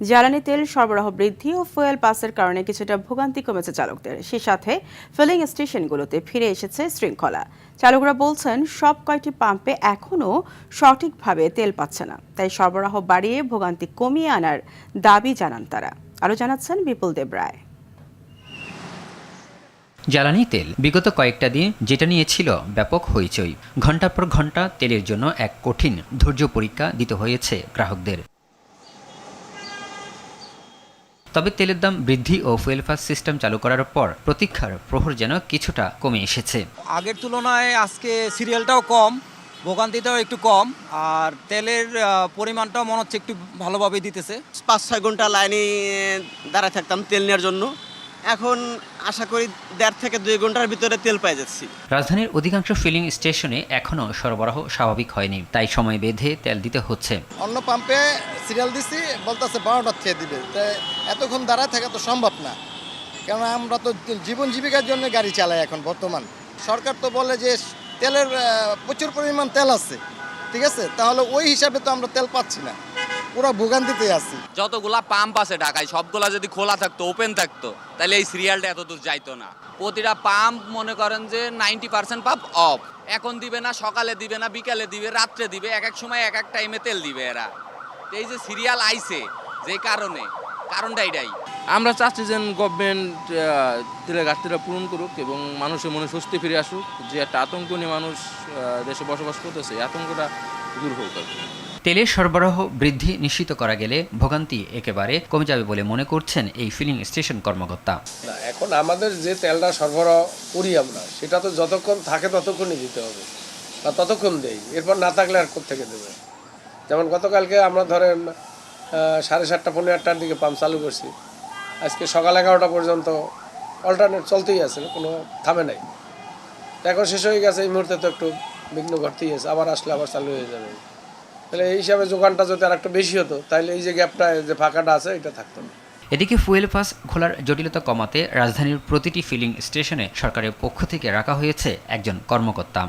জ্বালানি তেল সরবরাহ বৃদ্ধি ও ফুয়েল পাসের কারণে কিছুটা ভোগান্তি কমেছে চালকদের, সে সাথে ফিলিং স্টেশনগুলোতে ফিরে এসেছে শৃঙ্খলা। চালকরা বলছেন সব কয়টি পাম্পে এখনও সঠিকভাবে তেল পাচ্ছে না, তাই সরবরাহ বাড়িয়ে ভোগান্তি কমিয়ে আনার দাবি জানান তারা। আরও জানাচ্ছেন বিপুল দেব রায়। জ্বালানি তেল বিগত কয়েকটা দিন যেটা নিয়ে ছিল ব্যাপক হইচই। ঘন্টার পর ঘন্টা তেলের জন্য এক কঠিন ধৈর্য পরীক্ষা দিতে হয়েছে গ্রাহকদের। তবে তেলের দাম বৃদ্ধি ও ফুয়েল পাস সিস্টেম চালু করার পর প্রতীক্ষার প্রহর যেন কিছুটা কমে এসেছে। আগের তুলনায় আজকে সিরিয়ালটাও কম, ভোগান্তিটাও একটু কম, আর তেলের পরিমাণটাও মনে হচ্ছে একটু ভালোভাবে দিতেছে। ৫-৬ ঘন্টা লাইনে দাঁড়ায় থাকতাম তেল নেওয়ার জন্য, এখন আশা করি ১.৫ থেকে ২ ঘন্টার ভিতরে তেল পেয়ে যাচ্ছি। রাজধানীর অধিকাংশ ফিলিং স্টেশনে এখনও সরবরাহ স্বাভাবিক হয়নি, তাই সময় বেঁধে তেল দিতে হচ্ছে। অন্য পাম্পে সিরিয়াল দিছি, বলতেছে ১২টার থেকে দিবে, তাই এতক্ষণ দাঁড়ায় থাকা তো সম্ভব না, কারণ আমরা তো জীবন জীবিকার জন্য গাড়ি চালাই এখন বর্তমান। সরকার তো বলে যে তেলের প্রচুর পরিমাণ তেল আছে, ঠিক আছে, তাহলে ওই হিসাবে তো আমরা তেল পাচ্ছি না, পুরো ভোগান্তিতে আছি। যতগুলা পাম্প আছে ঢাকায় সবগুলা যদি খোলা থাকতো, ওপেন থাকতো, তাহলে এই সিরিয়ালটা এত দূর যাইতো না। প্রতিটা পাম্প মনে করেন যে 90% পাম্প অফ, এখন দিবে না, সকালে দিবে না, বিকালে দিবে, রাত্রে দিবে, এক এক সময় এক এক টাইমে তেল দিবে এরা। এই যে সিরিয়াল আইছে যে কারণটা এটাই। আমরা চাচ্ছি যে গভর্নমেন্ট তেলের ঘাটতিটা পূরণ করুক এবং মানুষের মনে স্বস্তি ফিরে আসুক। যে একটা আতঙ্ক নিয়ে মানুষ দেশে বসবাস করতেছে, আতঙ্কটা দূর হোক। তেলের সরবরাহ বৃদ্ধি নিশ্চিত করা গেলে ভোগান্তি একেবারে কমে যাবে বলে মনে করছেন এই ফিলিং স্টেশন কর্মকর্তা। এখন আমাদের যে তেলটা সরবরাহ করি আমরা, সেটা তো যতক্ষণ থাকে ততক্ষণই দিতে হবে বা ততক্ষণ দেই, এরপর না থাকলে আর কোত্থেকে দেবে। যেমন গতকালকে আমরা ধরেন 7:30 পৌনে 8টার দিকে পাম্প চালু করছি, আজকে সকাল 11টা পর্যন্ত অল্টারনেট চলতেই আছে, কোনো থামে নাই। এখন শেষ হয়ে গেছে, এই মুহূর্তে তো একটু বিঘ্ন ঘটতেই আছে, আবার আসলে আবার চালু হয়ে যাবে। তাহলে এই হিসাবে যোগানটা যদি আর একটু বেশি হতো, তাহলে এই যে গ্যাপটা, যে ফাঁকাটা আছে, এটা থাকতো না। এদিকে ফুয়েল পাস খোলার জটিলতা কমাতে রাজধানীর প্রতিটি ফিলিং স্টেশনে সরকারের পক্ষ থেকে রাখা হয়েছে একজন কর্মকর্তা।